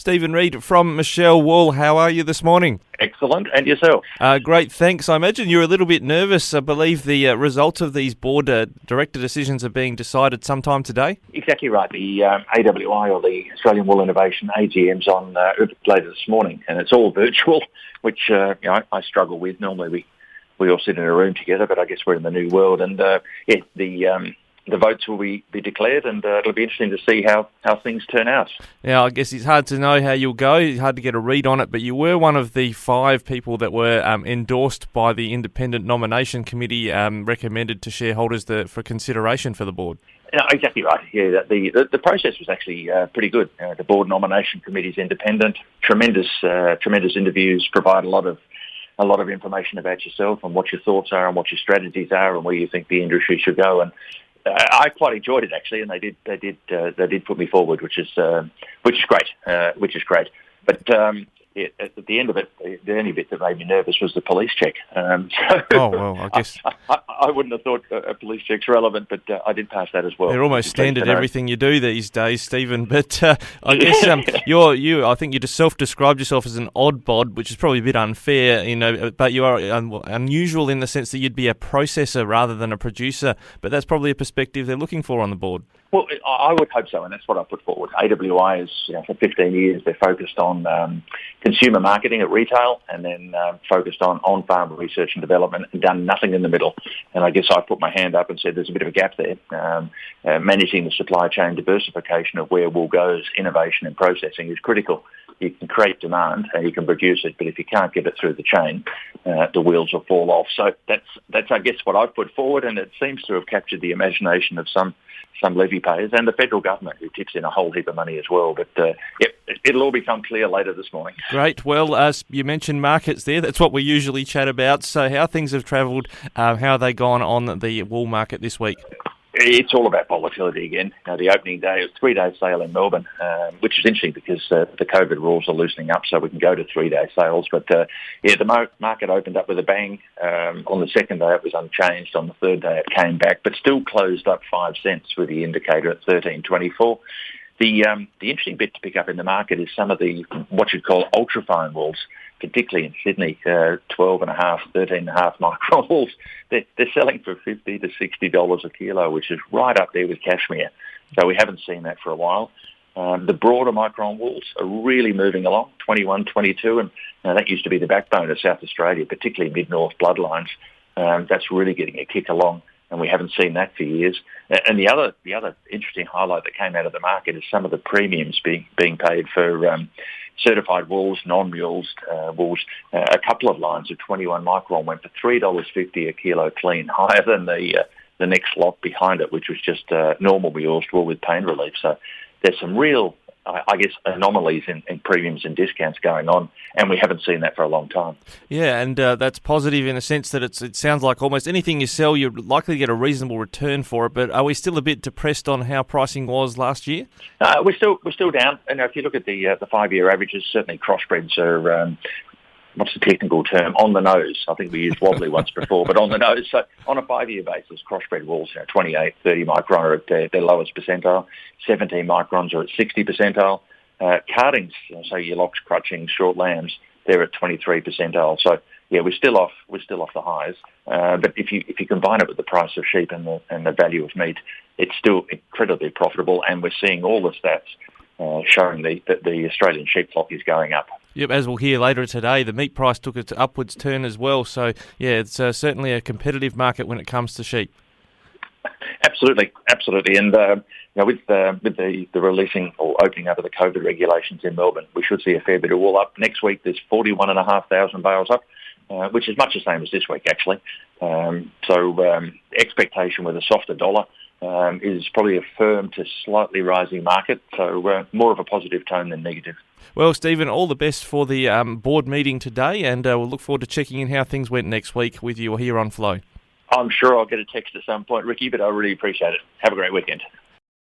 Stephen Reid from Michell Wool. How are you this morning? Excellent. And yourself? Great, thanks. I imagine you're a little bit nervous. I believe the results of these board director decisions are being decided sometime today. Exactly right. The AWI, or the Australian Wool Innovation AGM's on later this morning, and it's all virtual, which I struggle with. Normally we all sit in a room together, but I guess we're in the new world, and the votes will be declared, and it'll be interesting to see how things turn out. Yeah, I guess it's hard to know how you'll go. It's hard to get a read on it, but you were one of the 5 people that were endorsed by the Independent Nomination Committee, recommended to shareholders for consideration for the board. Exactly right. Yeah, the process was actually pretty good. The board nomination committee is independent. Tremendous interviews, provide a lot of information about yourself and what your thoughts are and what your strategies are and where you think the industry should go. And I quite enjoyed it actually, and they did put me forward, which is great. But at the end of it, the only bit that made me nervous was the police check. I guess I wouldn't have thought a police check's relevant, but I did pass that as well. They're almost standard everything you do these days, Stephen. But I guess I think you just self-described yourself as an odd bod, which is probably a bit unfair, but you are unusual in the sense that you'd be a processor rather than a producer. But that's probably a perspective they're looking for on the board. Well, I would hope so, and that's what I put forward. AWI is, for 15 years, they're focused on consumer marketing at retail, and then focused on farm research and development, and done nothing in the middle. And I guess I put my hand up and said there's a bit of a gap there. Managing the supply chain diversification of where wool goes, innovation and processing is critical. You can create demand and you can produce it, but if you can't get it through the chain, the wheels will fall off. So that's I guess what I've put forward, and it seems to have captured the imagination of some levy payers and the federal government, who tips in a whole heap of money as well. But it'll all become clear later this morning. Great. Well, you mentioned markets there. That's what we usually chat about. So how things have travelled, how have they gone on the wool market this week? It's all about volatility again. The opening day, it was 3-day sale in Melbourne, which is interesting because the COVID rules are loosening up, so we can go to 3-day sales. But the market opened up with a bang. On the second day, it was unchanged. On the third day, it came back, but still closed up 5 cents with the indicator at 13.24. The interesting bit to pick up in the market is some of the what you'd call ultrafine wools, particularly in Sydney, 12.5, 13.5 micron wools. They're selling for $50 to $60 a kilo, which is right up there with cashmere. So we haven't seen that for a while. The broader micron wools are really moving along, 21, 22, and that used to be the backbone of South Australia, particularly mid-north bloodlines. That's really getting a kick along, and we haven't seen that for years. And the other interesting highlight that came out of the market is some of the premiums being paid for certified wools, non-mulesed wools. A couple of lines of 21 micron went for $3.50 a kilo clean, higher than the next lot behind it, which was just normal mulesed wool with pain relief. So there's some real, I guess, anomalies in premiums and discounts going on, and we haven't seen that for a long time. Yeah, and that's positive in a sense that it sounds like almost anything you sell, you're likely to get a reasonable return for it, but are we still a bit depressed on how pricing was last year? We're still down, and if you look at the 5-year averages, certainly crossbreds are... what's the technical term? On the nose. I think we used wobbly once before, but on the nose. So on a 5-year basis, crossbred wools, 28, 30 micron are at their lowest percentile. 17 microns are at 60 percentile. Cardings, so your locks, crutching, short lambs, they're at 23 percentile. So yeah, we're still off the highs. But if you combine it with the price of sheep and the value of meat, it's still incredibly profitable, and we're seeing all the stats showing that the Australian sheep flock is going up. Yep, as we'll hear later today, the meat price took its upwards turn as well. So, yeah, it's certainly a competitive market when it comes to sheep. Absolutely. And with the releasing or opening up of the COVID regulations in Melbourne, we should see a fair bit of wool up. Next week, there's 41,500 bales up, which is much the same as this week, actually. Expectation with a softer dollar is probably a firm to slightly rising market, so more of a positive tone than negative. Well, Stephen, all the best for the board meeting today, and we'll look forward to checking in how things went next week with you here on Flow. I'm sure I'll get a text at some point, Ricky, but I really appreciate it. Have a great weekend.